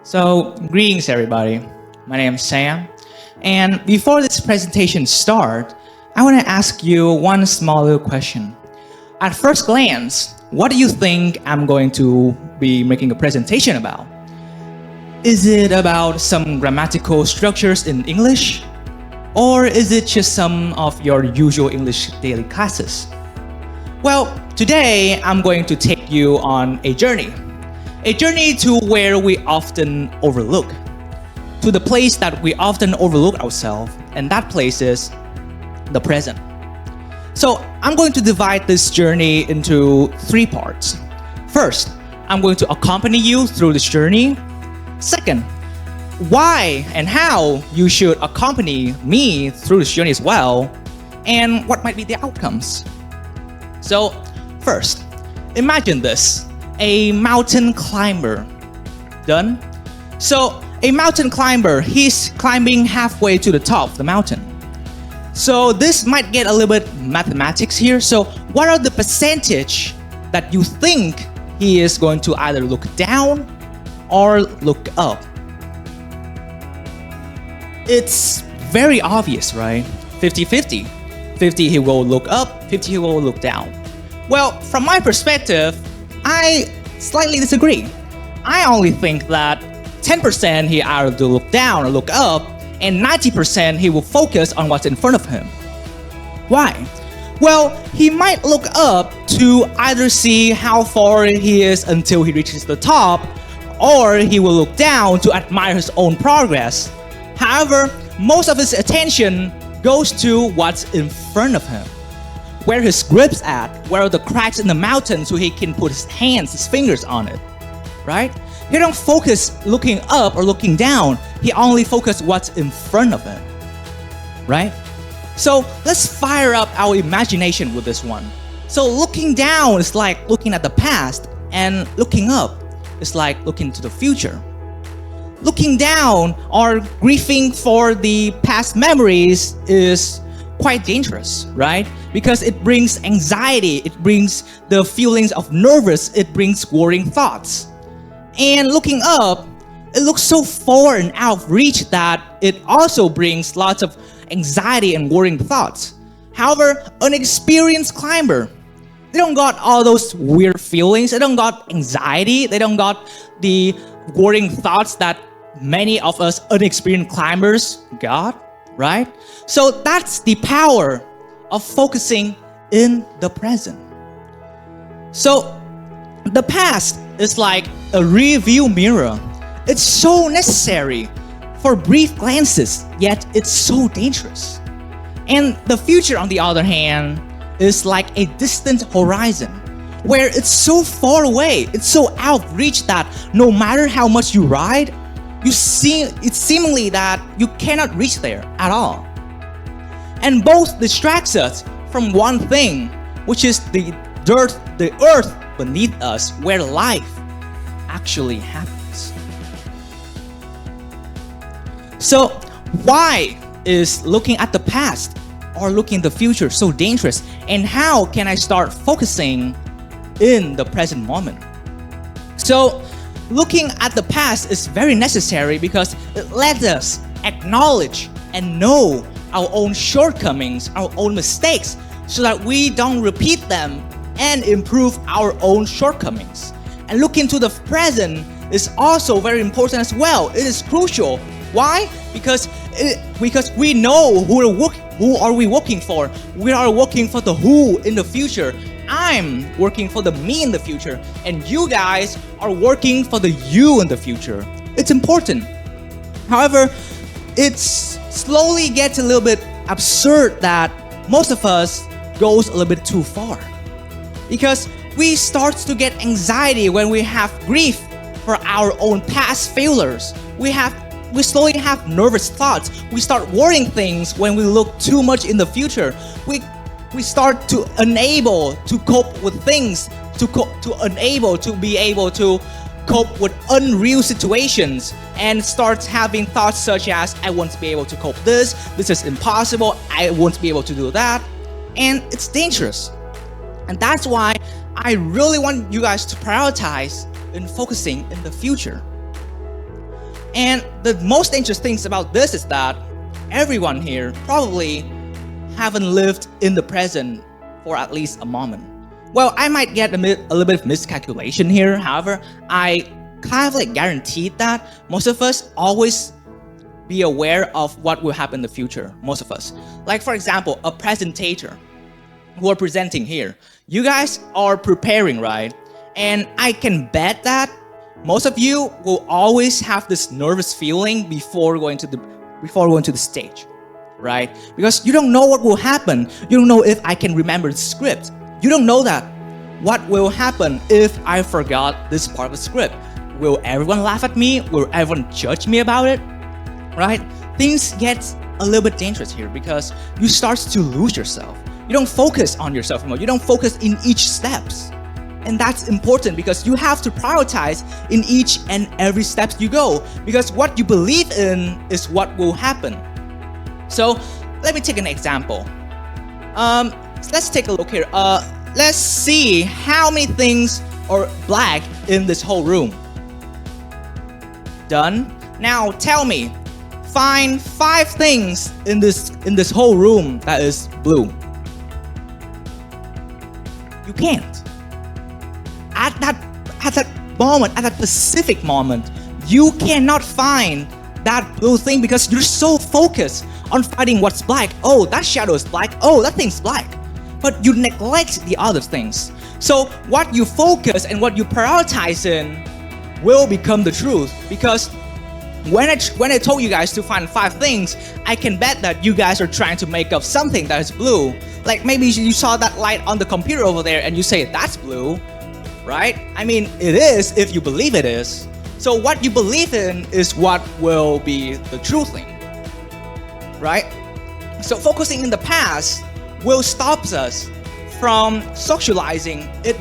Greetings everybody. My name is Sam. And before this presentation starts, I want to ask you one small little question. At first glance, what do you think I'm going to be making a presentation about? Is it about some grammatical structures in English? Or is it just some of your usual English daily classes? Well, today I'm going to take you on a journey to where we often overlook, to the place that we often overlook ourselves, and that place is the present. So I'm going to divide this journey into 3 parts. First, I'm going to accompany you through this journey. Second, why and how you should accompany me through this journey as well, and what might be the outcomes. So first, imagine this, a mountain climber. Done? So a mountain climber, he's climbing halfway to the top of the mountain. So this might get a little bit mathematics here. So what are the percentage that you think he is going to either look down or look up? It's very obvious, right? 50-50. 50 he will look up, 50 he will look down. Well, from my perspective, I slightly disagree. I only think that 10% he either look down or look up, and 90% he will focus on what's in front of him. Why? Well, he might look up to either see how far he is until he reaches the top, or he will look down to admire his own progress. However, most of his attention goes to what's in front of him. Where his grip's at, where are the cracks in the mountain so he can put his hands, his fingers on it, right? He don't focus looking up or looking down. He only focus what's in front of him, right? So let's fire up our imagination with this one. So looking down is like looking at the past, and looking up is like looking to the future. Looking down or grieving for the past memories is quite dangerous, right? Because it brings anxiety, it brings the feelings of nervous, it brings worrying thoughts. And looking up, it looks so far and out of reach that it also brings lots of anxiety and worrying thoughts. However, an experienced climber, they don't got all those weird feelings, they don't got anxiety, they don't got the worrying thoughts that many of us inexperienced climbers got, right? So that's the power of focusing in the present. So the past is like a rearview mirror. It's so necessary for brief glances, yet it's so dangerous. And the future, on the other hand, is like a distant horizon, where it's so far away, it's so out of reach that no matter how much you ride, it's seemingly that you cannot reach there at all. And both distracts us from one thing, which is the earth beneath us, where life actually happens. So why is looking at the past or looking at the future so dangerous? And how can I start focusing in the present moment? So looking at the past is very necessary because it lets us acknowledge and know our own shortcomings, our own mistakes, so that we don't repeat them and improve our own shortcomings. And looking to the present is also very important as well. It is crucial. Why? Because we know who are we working for. We are working for the who in the future. I'm working for the me in the future, and you guys are working for the you in the future. It's important. However, it slowly gets a little bit absurd that most of us goes a little bit too far, because we start to get anxiety when we have grief for our own past failures. We slowly have nervous thoughts. We start worrying things when we look too much in the future. We start to unable to cope with things, unable to be able to cope with unreal situations, and start having thoughts such as, I won't be able to cope this is impossible, I won't be able to do that, and it's dangerous. And that's why I really want you guys to prioritize in focusing in the future. And the most interesting thing about this is that everyone here probably haven't lived in the present for at least a moment. Well, I might get a little bit of miscalculation here. However, I kind of like guaranteed that most of us always be aware of what will happen in the future. Most of us. Like for example, a presentator who are presenting here. You guys are preparing, right? And I can bet that most of you will always have this nervous feeling before going to the stage, right? Because you don't know what will happen. You don't know if I can remember the script. You don't know that. What will happen if I forgot this part of the script? Will everyone laugh at me? Will everyone judge me about it? Right? Things get a little bit dangerous here because you start to lose yourself. You don't focus on yourself anymore. You don't focus in each steps. And that's important because you have to prioritize in each and every steps you go, because what you believe in is what will happen. So let me take an example. Let's take a look here. Let's see how many things are black in this whole room. Done. Now tell me, find 5 things in this whole room that is blue. You can't. At that moment, at that specific moment, you cannot find that blue thing because you're so focused on finding what's black. Oh, that shadow is black. Oh, that thing's black. But you neglect the other things. So what you focus and what you prioritize in will become the truth. Because when I told you guys to find 5 things, I can bet that you guys are trying to make up something that is blue. Like maybe you saw that light on the computer over there and you say that's blue, right? I mean, it is if you believe it is. So what you believe in is what will be the true thing, right? So focusing in the past will stop us from socializing. It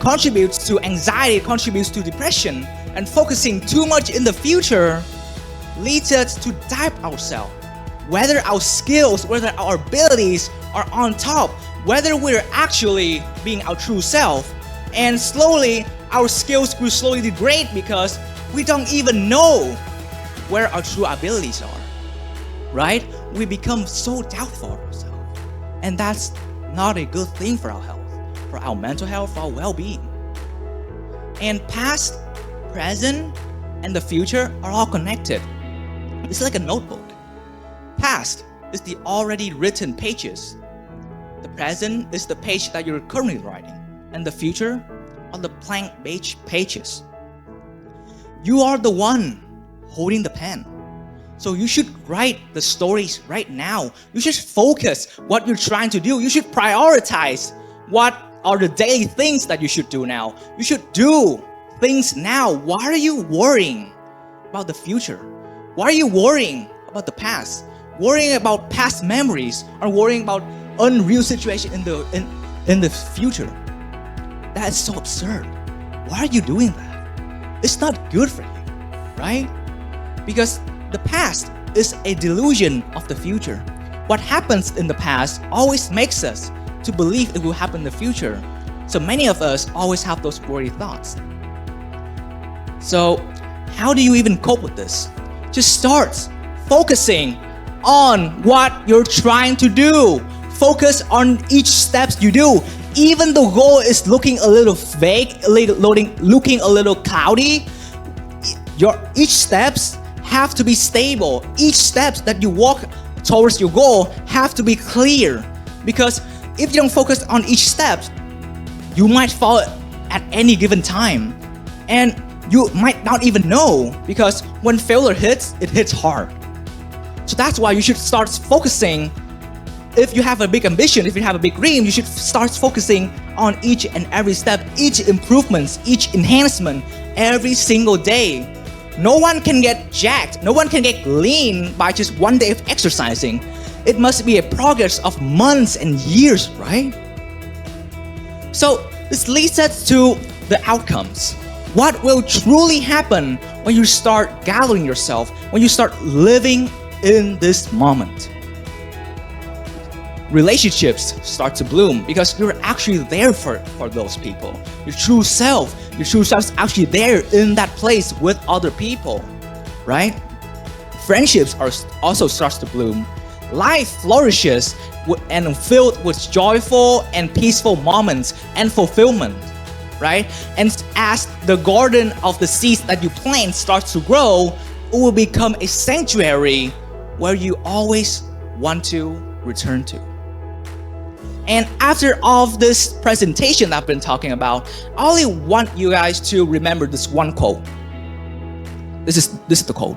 contributes to anxiety, it contributes to depression, and focusing too much in the future leads us to doubt ourselves. Whether our skills, whether our abilities are on top, whether we're actually being our true self. And slowly, our skills will slowly degrade because we don't even know where our true abilities are, right? We become so doubtful of ourselves. And that's not a good thing for our health, for our mental health, for our well-being. And past, present, and the future are all connected. It's like a notebook. Past is the already written pages. The present is the page that you're currently writing. And the future are the blank pages. You are the one holding the pen. So you should write the stories right now. You should focus what you're trying to do. You should prioritize what are the daily things that you should do now. You should do things now. Why are you worrying about the future? Why are you worrying about the past? Worrying about past memories or worrying about unreal situation in the future? That is so absurd. Why are you doing that? It's not good for you, right? Because the past is a delusion of the future. What happens in the past always makes us to believe it will happen in the future. So many of us always have those worried thoughts. So how do you even cope with this? Just start focusing on what you're trying to do. Focus on each steps you do. Even the goal is looking a little vague, looking a little cloudy, each steps have to be stable. Each steps that you walk towards your goal have to be clear. Because if you don't focus on each step, you might fall at any given time. And you might not even know, because when failure hits, it hits hard. So that's why you should start focusing. If you have a big ambition, if you have a big dream, you should start focusing on each and every step, each improvements, each enhancement, every single day. No one can get jacked, no one can get lean by just one day of exercising. It must be a progress of months and years, right? So this leads us to the outcomes. What will truly happen when you start gathering yourself, when you start living in this moment? relationships start to bloom because you're actually there for those people. Your true self is actually there in that place with other people, right? Friendships also starts to bloom. Life flourishes and filled with joyful and peaceful moments and fulfillment, right? And as the garden of the seeds that you plant starts to grow, it will become a sanctuary where you always want to return to. And after all of this presentation I've been talking about, I only want you guys to remember this one quote. This is the quote.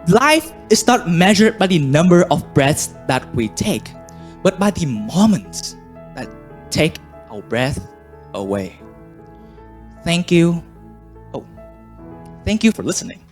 Life is not measured by the number of breaths that we take, but by the moments that take our breath away. Thank you. Thank you for listening.